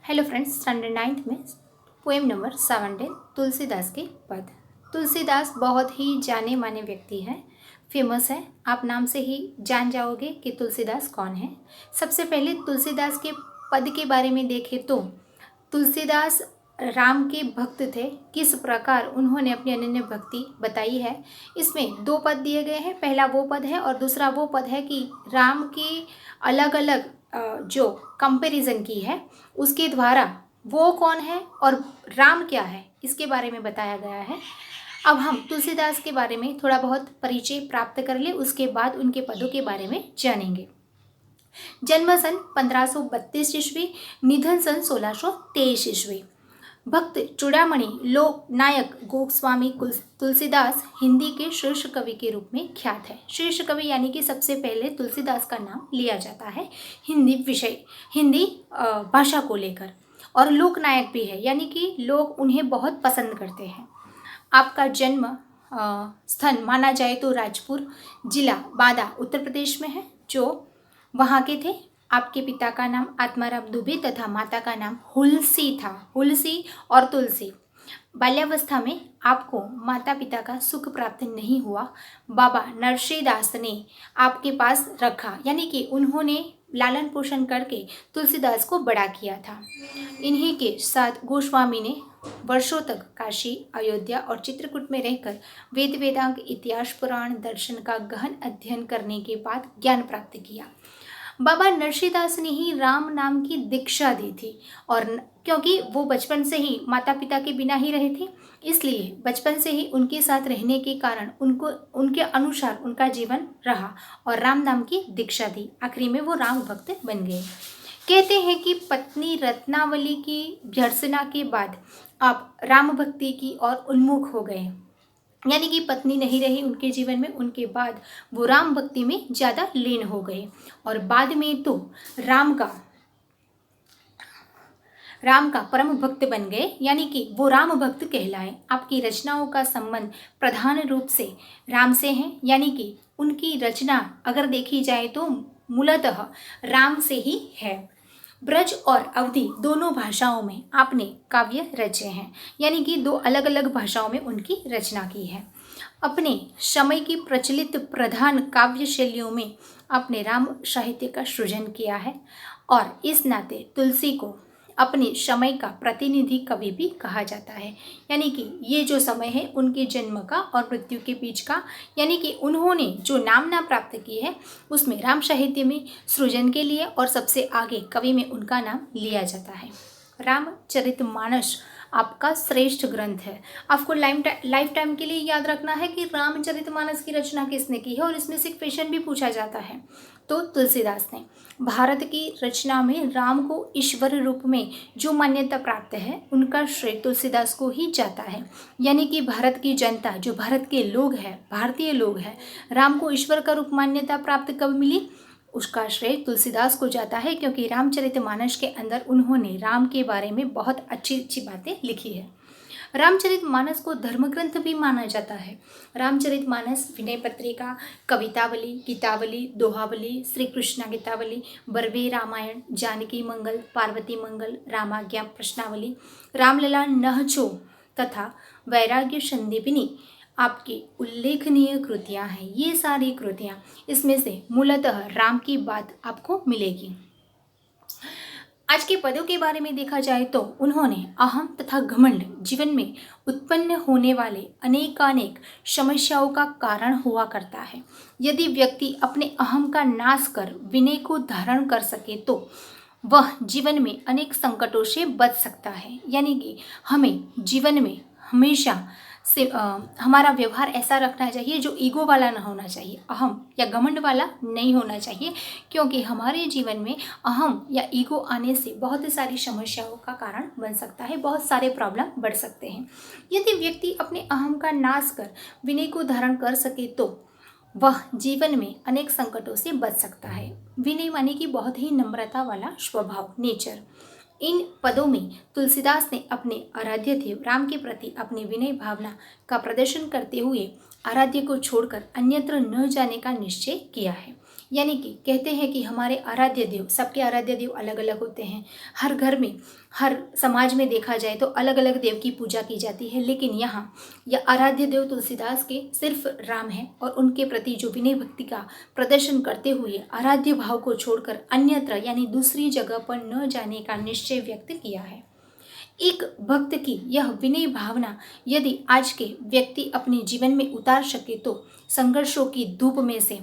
Hello friends, standard 9th में poem number 17 Tulsidas के पद। तुलसीदास बहुत ही जाने माने व्यक्ति है, फेमस है। आप नाम से ही जान जाओगे कि तुलसीदास कौन है। सबसे पहले तुलसीदास के पद के बारे में देखें तो तुलसीदास राम के भक्त थे। किस प्रकार उन्होंने अपनी अनन्य भक्ति बताई है, इसमें दो पद दिए गए हैं। पहला वो पद है और दूसरा वो पद है कि राम की अलग अलग जो कंपैरिजन की है उसके द्वारा वो कौन है और राम क्या है इसके बारे में बताया गया है। अब हम तुलसीदास के बारे में थोड़ा बहुत परिचय प्राप्त कर ले, उसके बाद उनके पदों के बारे में जानेंगे। जन्म सन 1532 ईस्वी, निधन सन 1623 ईस्वी। भक्त चूड़ामणि लोक नायक गोस्वामी तुलसीदास हिंदी के श्रेष्ठ कवि के रूप में ख्यात है। श्रेष्ठ कवि यानी कि सबसे पहले तुलसीदास का नाम लिया जाता है हिंदी भाषा को लेकर, और लोक नायक भी है, यानी कि लोग उन्हें बहुत पसंद करते हैं। आपका जन्म स्थान माना जाए तो राजपुर जिला बादा उत्तर प्रदेश में है, जो वहाँ के थे। आपके पिता का नाम आत्माराम दुबे तथा माता का नाम हुलसी था। हुलसी और तुलसी। बाल्यावस्था में आपको माता पिता का सुख प्राप्त नहीं हुआ। बाबा नरसिंहदास ने आपके पास रखा, यानी कि उन्होंने लालन पोषण करके तुलसीदास को बड़ा किया था। इन्हीं के साथ गोस्वामी ने वर्षों तक काशी, अयोध्या और चित्रकूट में रहकर वेद वेदांग, इतिहास, पुराण, दर्शन का गहन अध्ययन करने के बाद ज्ञान प्राप्त किया। बाबा नरसिंहदास ने ही राम नाम की दीक्षा दी थी, और क्योंकि वो बचपन से ही माता पिता के बिना ही रहे थे, इसलिए बचपन से ही उनके साथ रहने के कारण उनको उनके अनुसार उनका जीवन रहा और राम नाम की दीक्षा दी। आखिरी में वो राम भक्त बन गए। कहते हैं कि पत्नी रत्नावली की भर्त्सना के बाद आप राम भक्ति की ओर उन्मुख हो गए, यानी कि पत्नी नहीं रही उनके जीवन में। उनके बाद वो राम भक्ति में ज़्यादा लीन हो गए और बाद में तो राम का परम भक्त बन गए, यानी कि वो राम भक्त कहलाए। आपकी रचनाओं का संबंध प्रधान रूप से राम से है, यानी कि उनकी रचना अगर देखी जाए तो मूलतः राम से ही है। ब्रज और अवधी दोनों भाषाओं में आपने काव्य रचे हैं, यानी कि दो अलग अलग भाषाओं में उनकी रचना की है। अपने समय की प्रचलित प्रधान काव्य शैलियों में आपने राम साहित्य का सृजन किया है, और इस नाते तुलसी को अपने समय का प्रतिनिधि कवि भी कहा जाता है, यानी कि ये जो समय है उनके जन्म का और मृत्यु के बीच का, यानी कि उन्होंने जो नामना प्राप्त की है उसमें राम साहित्य में सृजन के लिए और सबसे आगे कवि में उनका नाम लिया जाता है। रामचरितमानस आपका श्रेष्ठ ग्रंथ है। आपको लाइफ टाइम के लिए याद रखना है कि रामचरितमानस की रचना किसने की है, और इसमें से क्वेश्चन भी पूछा जाता है। तो तुलसीदास ने। भारत की रचना में राम को ईश्वर रूप में जो मान्यता प्राप्त है उनका श्रेय तुलसीदास को ही जाता है, यानी कि भारत की जनता, जो भारत के लोग हैं, भारतीय लोग हैं, राम को ईश्वर का रूप मान्यता प्राप्त कब मिली, उसका श्रेय तुलसीदास को जाता है, क्योंकि रामचरितमानस के अंदर उन्होंने राम के बारे में बहुत अच्छी अच्छी बातें लिखी है। रामचरितमानस को धर्मग्रंथ भी माना जाता है। रामचरितमानस, विनय पत्रिका, कवितावली, गीतावली, दोहावली, श्री कृष्ण गीतावली, बरवे रामायण, जानकी मंगल, पार्वती मंगल, रामाज्ञा प्रश्नावली, रामलला नहचो तथा वैराग्य संदीपिनी आपकी उल्लेखनीय कृतियाँ हैं। ये सारी कृतियाँ, इसमें से मूलतः राम की बात आपको मिलेगी। आज के पदों के बारे में देखा जाए तो उन्होंने अहम तथा घमंड जीवन में उत्पन्न होने वाले अनेकानेक समस्याओं का कारण हुआ करता है। यदि व्यक्ति अपने अहम का नाश कर विनय को धारण कर सके तो वह जीवन में अनेक संकटों से बच सकता है, यानी कि हमें जीवन में हमेशा से हमारा व्यवहार ऐसा रखना चाहिए जो ईगो वाला ना होना चाहिए, अहम या घमंड वाला नहीं होना चाहिए, क्योंकि हमारे जीवन में अहम या ईगो आने से बहुत सारी समस्याओं का कारण बन सकता है, बहुत सारे प्रॉब्लम बढ़ सकते हैं। यदि व्यक्ति अपने अहम का नाश कर विनय को धारण कर सके तो वह जीवन में अनेक संकटों से बच सकता है। विनय माने कि बहुत ही नम्रता वाला स्वभाव, नेचर। इन पदों में तुलसीदास ने अपने आराध्य देव राम के प्रति अपनी विनय भावना का प्रदर्शन करते हुए आराध्य को छोड़कर अन्यत्र न जाने का निश्चय किया है। यानी कि कहते हैं कि हमारे आराध्य देव, सबके आराध्य देव अलग अलग होते हैं। हर घर में, हर समाज में देखा जाए तो अलग अलग देव की पूजा की जाती है, लेकिन यहाँ यह आराध्य देव तुलसीदास के सिर्फ राम हैं और उनके प्रति जो विनय भक्ति का प्रदर्शन करते हुए आराध्य भाव को छोड़कर अन्यत्र यानी दूसरी जगह पर न जाने का निश्चय व्यक्त किया है। एक भक्त की यह विनय भावना यदि आज के व्यक्ति अपने जीवन में उतार सके तो संघर्षों की धूप में से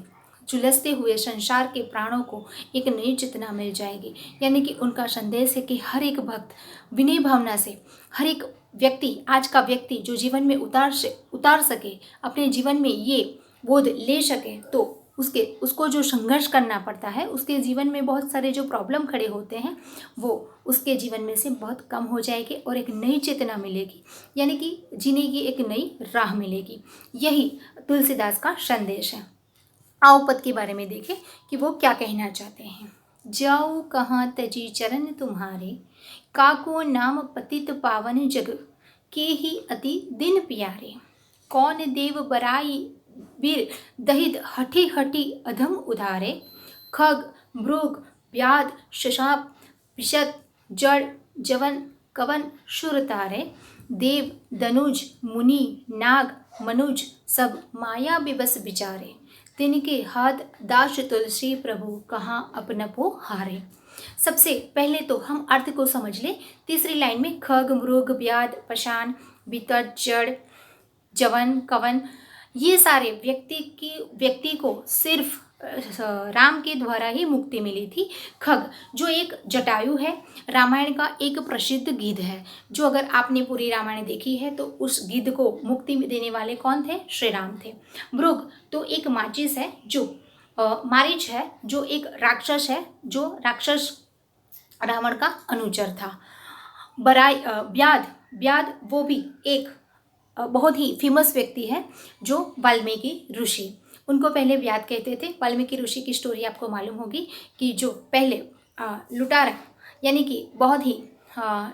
झुलसते हुए संसार के प्राणों को एक नई चेतना मिल जाएगी। यानी कि उनका संदेश है कि हर एक भक्त विनय भावना से, हर एक व्यक्ति, आज का व्यक्ति जो जीवन में उतार सके, अपने जीवन में ये बोध ले सके, तो उसको जो संघर्ष करना पड़ता है, उसके जीवन में बहुत सारे जो प्रॉब्लम खड़े होते हैं वो उसके जीवन में से बहुत कम हो जाएगी और एक नई चेतना मिलेगी, यानी कि जीने की एक नई राह मिलेगी। यही तुलसीदास का संदेश है। आओ पद के बारे में देखें कि वो क्या कहना चाहते हैं। जाऊ कहाँ तजी चरण तुम्हारे, काको नाम पतित पावन जग, के ही अति दिन प्यारे। कौन देव बराई वीर दहित हठी हठी अधम उधारे। खग मृग व्याध शशाप विशत जड़ जवन कवन शुर तारे। देव दनुज मुनि नाग मनुज सब माया विवश विचारे। तिनके हाथ दास तुलसी प्रभु कहाँ अपनपो हारे। सबसे पहले तो हम अर्थ को समझ ले। तीसरी लाइन में खग मृग व्याध पशान वितट जड़ जवन कवन, ये सारे व्यक्ति को सिर्फ राम के द्वारा ही मुक्ति मिली थी। खग जो एक जटायु है, रामायण का एक प्रसिद्ध गिद्ध है, जो अगर आपने पूरी रामायण देखी है तो उस गिद्ध को मुक्ति देने वाले कौन थे? श्री राम थे। मृग तो एक माचिस है, जो मारीच है, जो एक राक्षस है, जो राक्षस रावण का अनुचर था। व्याध वो भी एक बहुत ही फेमस व्यक्ति है, जो वाल्मीकि ऋषि, उनको पहले व्याध कहते थे। वाल्मीकि ऋषि की स्टोरी आपको मालूम होगी कि जो पहले लुटारा यानी कि बहुत ही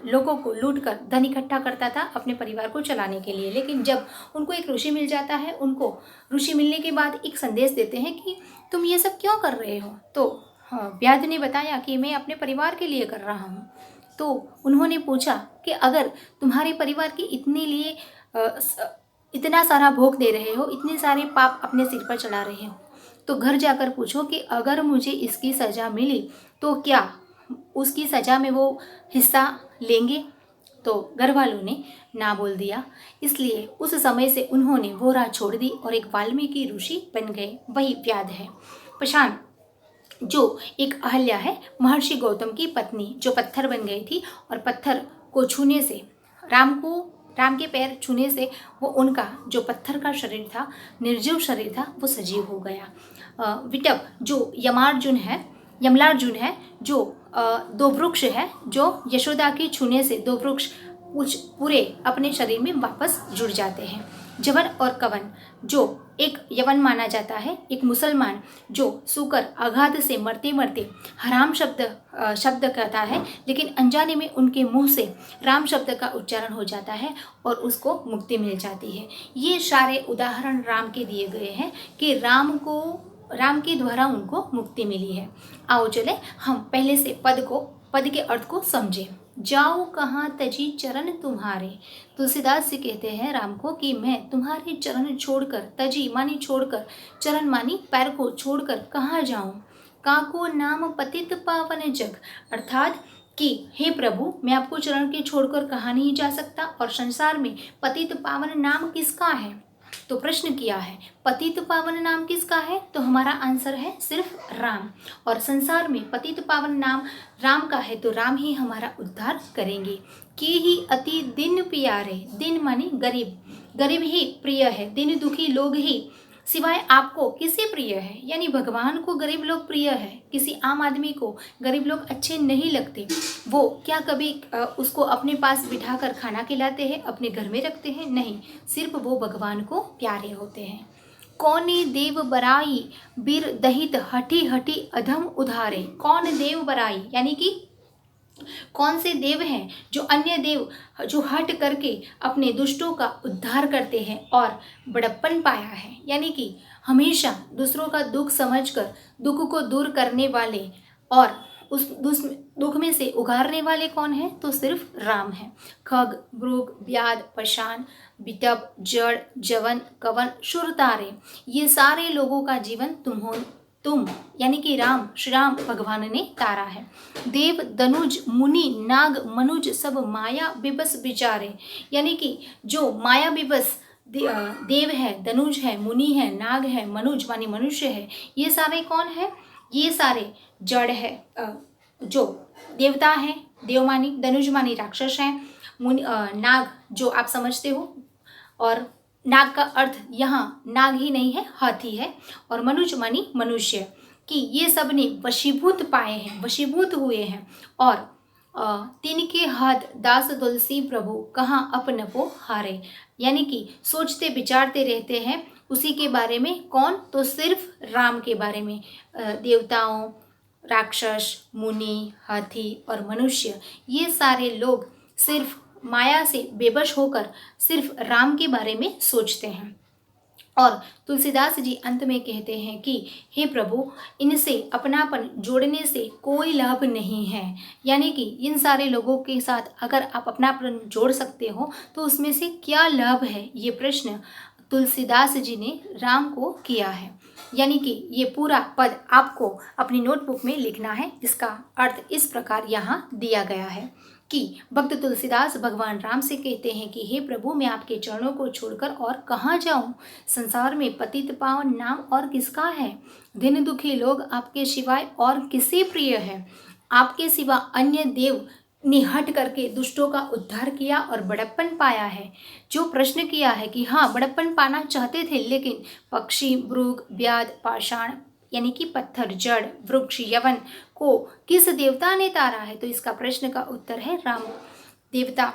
लोगों को लूट कर धन इकट्ठा करता था अपने परिवार को चलाने के लिए, लेकिन जब उनको एक ऋषि मिल जाता है, उनको ऋषि मिलने के बाद एक संदेश देते हैं कि तुम ये सब क्यों कर रहे हो। तो व्याध ने बताया कि मैं अपने परिवार के लिए कर रहा हूँ। तो उन्होंने पूछा कि अगर तुम्हारे परिवार के इतना सारा भोग दे रहे हो, इतने सारे पाप अपने सिर पर चढ़ा रहे हो, तो घर जाकर पूछो कि अगर मुझे इसकी सज़ा मिली तो क्या उसकी सज़ा में वो हिस्सा लेंगे। तो घर वालों ने ना बोल दिया। इसलिए उस समय से उन्होंने वो राह छोड़ दी और एक वाल्मीकि ऋषि बन गए, वही व्याध है। पशान जो एक अहल्या है, महर्षि गौतम की पत्नी, जो पत्थर बन गई थी और पत्थर को छूने से राम के पैर छूने से वो उनका जो पत्थर का शरीर था, निर्जीव शरीर था, वो सजीव हो गया। विटप जो यमलार्जुन है, जो दो वृक्ष है, जो यशोदा की छूने से दो वृक्ष कुछ पूरे अपने शरीर में वापस जुड़ जाते हैं। जवन और कवन जो एक यवन माना जाता है, एक मुसलमान जो सूकर आघात से मरते मरते हराम शब्द कहता है, लेकिन अनजाने में उनके मुंह से राम शब्द का उच्चारण हो जाता है और उसको मुक्ति मिल जाती है। ये सारे उदाहरण राम के दिए गए हैं कि राम के द्वारा उनको मुक्ति मिली है। आओ चले हम पहले से पद के अर्थ को समझें। जाओ कहाँ तजी चरण तुम्हारे। तुलसीदास जी कहते हैं राम को कि मैं तुम्हारे चरण छोड़कर, तजी मानी छोड़कर, चरण मानी पैर को छोड़कर कहाँ जाऊं। काको नाम पतित पावन जग, अर्थात कि हे प्रभु, मैं आपको चरण के छोड़कर कहाँ नहीं जा सकता। और संसार में पतित पावन नाम किसका है? तो प्रश्न किया है पतित पावन नाम किसका है, तो हमारा आंसर है सिर्फ राम। और संसार में पतित पावन नाम राम का है, तो राम ही हमारा उद्धार करेंगे। के ही अति दिन प्यारे, दिन माने गरीब ही प्रिय है, दिन दुखी लोग ही सिवाय आपको किसे प्रिय है, यानी भगवान को गरीब लोग प्रिय है। किसी आम आदमी को गरीब लोग अच्छे नहीं लगते। वो क्या कभी उसको अपने पास बिठाकर खाना खिलाते हैं, अपने घर में रखते हैं? नहीं, सिर्फ वो भगवान को प्यारे होते हैं। कौने देव बराई बीर दहित हठी हठी अधम उधारे। कौन देव बराई यानी कि कौन से देव हैं जो अन्य देव जो हट करके अपने दुष्टों का उद्धार करते हैं और बड़प्पन पाया है, यानी कि हमेशा दूसरों का दुख समझकर दुख को दूर करने वाले और उस दुख में से उगारने वाले कौन है? तो सिर्फ राम है। खग, मृग, व्याध, पाषाण, विटप, जड़, जवन, कवन, शुर तारे, ये सारे लोगों का जीवन तुम यानी कि राम, श्री राम भगवान ने तारा है। देव, दनुज, मुनि, नाग, मनुज सब माया विवश विचारे, यानी कि जो माया विवश देव है, दनुज है, मुनि है, नाग है, मनुज मानी मनुष्य है, ये सारे कौन है? ये सारे जड़ है, जो देवता है, देव मानी, दनुज मानी राक्षस है, मुनि नाग जो आप समझते हो, और नाग का अर्थ यहाँ नाग ही नहीं है, हाथी है, और मनुज मानी मनुष्य, कि ये सब ने वशीभूत पाए हैं, वशीभूत हुए हैं। और तिनके हाथ दास तुलसी प्रभु कहाँ अपन को हारे, यानी कि सोचते विचारते रहते हैं उसी के बारे में। कौन? तो सिर्फ राम के बारे में। देवताओं, राक्षस, मुनि, हाथी और मनुष्य, ये सारे लोग सिर्फ माया से बेबस होकर सिर्फ राम के बारे में सोचते हैं। और तुलसीदास जी अंत में कहते हैं कि हे प्रभु, इनसे अपनापन जोड़ने से कोई लाभ नहीं है, यानी कि इन सारे लोगों के साथ अगर आप अपनापन जोड़ सकते हो तो उसमें से क्या लाभ है, ये प्रश्न तुलसीदास जी ने राम को किया है। यानी कि ये पूरा पद आपको अपनी नोटबुक में लिखना है, जिसका अर्थ इस प्रकार यहाँ दिया गया है कि भक्त तुलसीदास भगवान राम से कहते हैं कि हे प्रभु, मैं आपके चरणों को छोड़कर और कहाँ जाऊँ? संसार में पतित पावन नाम और किसका है? दिन दुखी लोग आपके सिवाय और किसे प्रिय है? आपके सिवा अन्य देव ने हट करके दुष्टों का उद्धार किया और बड़प्पन पाया है। जो प्रश्न किया है कि हाँ, बड़प्पन पाना चाहते थे, लेकिन पक्षी, मृग, व्याध, पाषाण यानी कि पत्थर, जड़, वृक्ष, यवन को किस देवता ने तारा है? तो इसका प्रश्न का उत्तर है राम। देवता,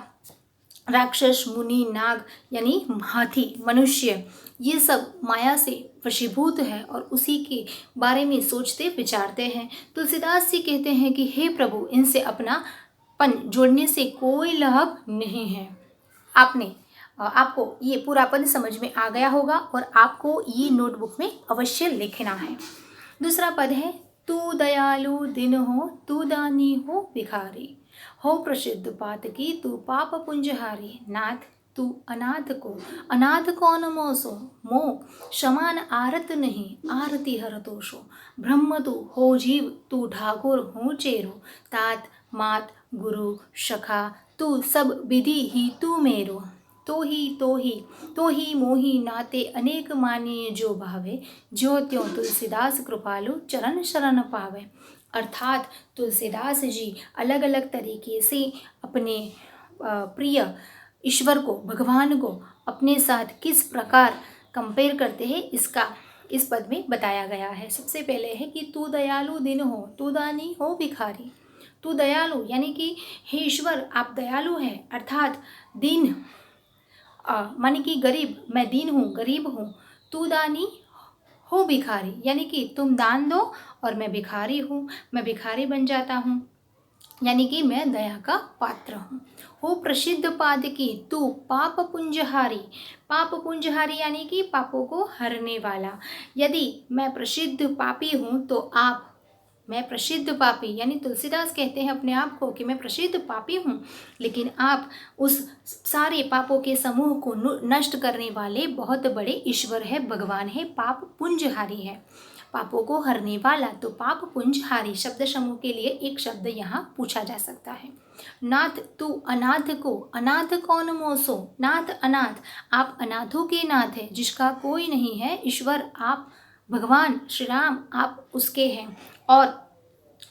राक्षस, मुनि, नाग यानी हाथी, मनुष्य, ये सब माया से वशीभूत है और उसी के बारे में सोचते विचारते हैं। तुलसीदास जी कहते हैं कि हे प्रभु, इनसे अपना पन जोड़ने से कोई लाभ नहीं है। आपको ये पूरा पद समझ में आ गया होगा और आपको ये नोटबुक में अवश्य लिखना है। दूसरा पद है, तू दयालु दिन हो, तू दानी हो भिखारी, हो प्रसिद्ध पातकी, तू पाप पुंजहारी। नाथ, तू अनाथ को अनाथ कौन मोसो, मोह समान आरत नहीं, आरती हर तोषो। ब्रह्म तू हो जीव, तू ठाकुर हो चेरो, तात मात गुरु सखा, तू सब विधि ही तू मेरो। तो ही मोही नाते अनेक मानिए जो भावे, जो त्यों तुलसीदास कृपालु चरण शरण पावे। अर्थात तुलसीदास जी अलग अलग तरीके से अपने प्रिय ईश्वर को, भगवान को अपने साथ किस प्रकार कंपेयर करते हैं, इसका इस पद में बताया गया है। सबसे पहले है कि तू दयालु दिन हो, तू दानी हो भिखारी। तू दयालु यानी कि हे ईश्वर, आप दयालु हैं, अर्थात दीन मानी कि गरीब, मैं दीन हूँ, गरीब हूँ। तू दानी हो भिखारी, यानी कि तुम दान दो और मैं भिखारी हूँ, मैं भिखारी बन जाता हूँ, यानी कि मैं दया का पात्र हूँ। हो प्रसिद्ध पादकी, तू पाप पुंजहारी, पाप पुंजहारी यानी कि पापों को हरने वाला। यदि मैं प्रसिद्ध पापी हूँ तो आप, मैं प्रसिद्ध पापी यानी तुलसीदास कहते हैं अपने आप को कि मैं प्रसिद्ध पापी हूँ, लेकिन आप उस सारे पापों के समूह को नष्ट करने वाले बहुत बड़े ईश्वर है, भगवान है, पाप पुंजहारी है, पापों को हरने वाला। तो पाप पुंजहारी शब्द समूह के लिए एक शब्द यहाँ पूछा जा सकता है। नाथ, तू अनाथ को अनाथ कौन मोसो। नाथ, अनाथ, आप अनाथों के नाथ है, जिसका कोई नहीं है। ईश्वर आप, भगवान श्री राम आप उसके हैं, और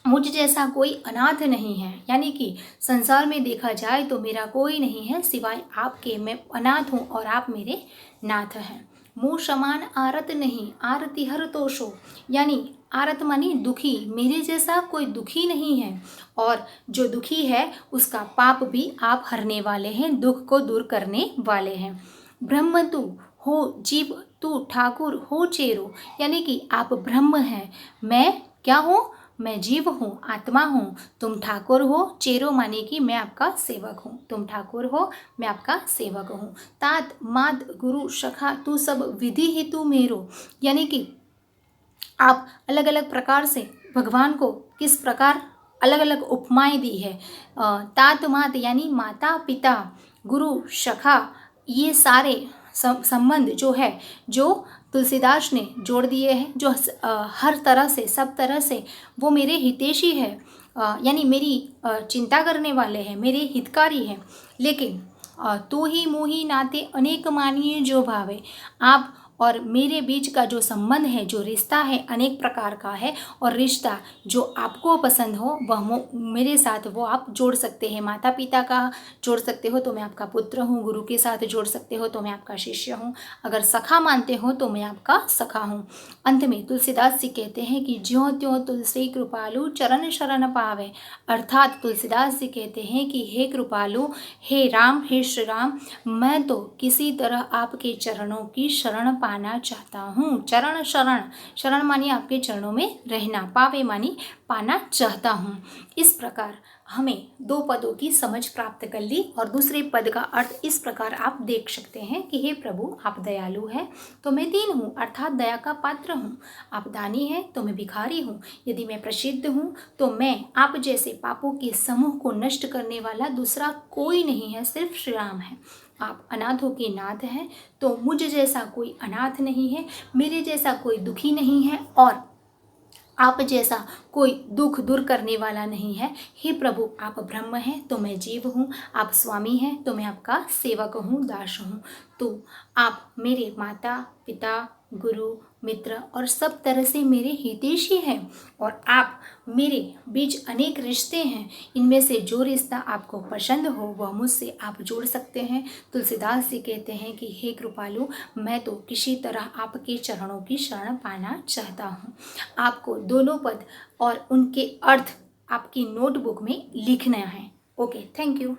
मुझ जैसा कोई अनाथ नहीं है, यानी कि संसार में देखा जाए तो मेरा कोई नहीं है सिवाय आपके। मैं अनाथ हूँ और आप मेरे नाथ हैं। मुँह समान आरत नहीं, आरती हर तोषो, यानी आरत मानी दुखी, मेरे जैसा कोई दुखी नहीं है, और जो दुखी है उसका पाप भी आप हरने वाले हैं, दुख को दूर करने वाले हैं। ब्रह्म तू हो जीव, तू ठाकुर हो चेरो, यानी कि आप ब्रह्म हैं, मैं क्या हूँ? मैं जीव हूँ, आत्मा हूँ, तुम ठाकुर हो, चेरो माने कि मैं आपका सेवक हूँ, तुम ठाकुर हो, मैं आपका सेवक हूँ। तात मात गुरु सखा तू सब विधि हेतु मेरो, यानी कि आप अलग अलग प्रकार से भगवान को किस प्रकार अलग अलग उपमाएं दी है। तात मात यानी माता पिता, गुरु सखा, ये सारे संबंध जो है, जो तुलसीदास ने जोड़ दिए हैं, जो हर तरह से सब तरह से वो मेरे हितैषी है, यानी मेरी चिंता करने वाले हैं, मेरे हितकारी हैं। लेकिन तू ही मोही नाते अनेक मानिए जो भावे, आप और मेरे बीच का जो संबंध है, जो रिश्ता है, अनेक प्रकार का है। और रिश्ता जो आपको पसंद हो वह मेरे साथ वो आप जोड़ सकते हैं। माता पिता का जोड़ सकते हो तो मैं आपका पुत्र हूँ, गुरु के साथ जोड़ सकते हो तो मैं आपका शिष्य हूँ, अगर सखा मानते हो तो मैं आपका सखा हूँ। अंत में तुलसीदास जी कहते हैं कि ज्यों त्यों तुलसी कृपालु चरण शरण पावे, अर्थात तुलसीदास जी कहते हैं कि हे कृपालु, हे राम, हे श्री राम, मैं तो किसी तरह आपके चरणों की शरण पाना चाहता हूँ। चरण शरण, शरण मानी आपके चरणों में रहना, पावे मानी पाना चाहता हूँ। इस प्रकार हमें दो पदों की समझ प्राप्त कर ली और दूसरे पद का अर्थ इस प्रकार आप देख सकते हैं कि हे प्रभु, आप दयालु हैं तो मैं दीन हूँ, अर्थात दया का पात्र हूँ। आप दानी हैं तो मैं भिखारी हूँ। यदि मैं प्रसिद्ध हूँ तो मैं आप जैसे पापों के समूह को नष्ट करने वाला दूसरा कोई नहीं है, सिर्फ श्री राम है। आप अनाथों के नाथ हैं तो मुझ जैसा कोई अनाथ नहीं है, मेरे जैसा कोई दुखी नहीं है और आप जैसा कोई दुख दूर करने वाला नहीं है। हे प्रभु, आप ब्रह्म हैं तो मैं जीव हूँ, आप स्वामी हैं तो मैं आपका सेवक हूँ, दास हूँ। तो आप मेरे माता पिता, गुरु, मित्र और सब तरह से मेरे हितैषी हैं और आप मेरे बीच अनेक रिश्ते हैं, इनमें से जो रिश्ता आपको पसंद हो वह मुझसे आप जोड़ सकते हैं। तुलसीदास जी कहते हैं कि हे कृपालु, मैं तो किसी तरह आपके चरणों की शरण पाना चाहता हूँ। आपको दोनों पद और उनके अर्थ आपकी नोटबुक में लिखना है। Okay, thank you.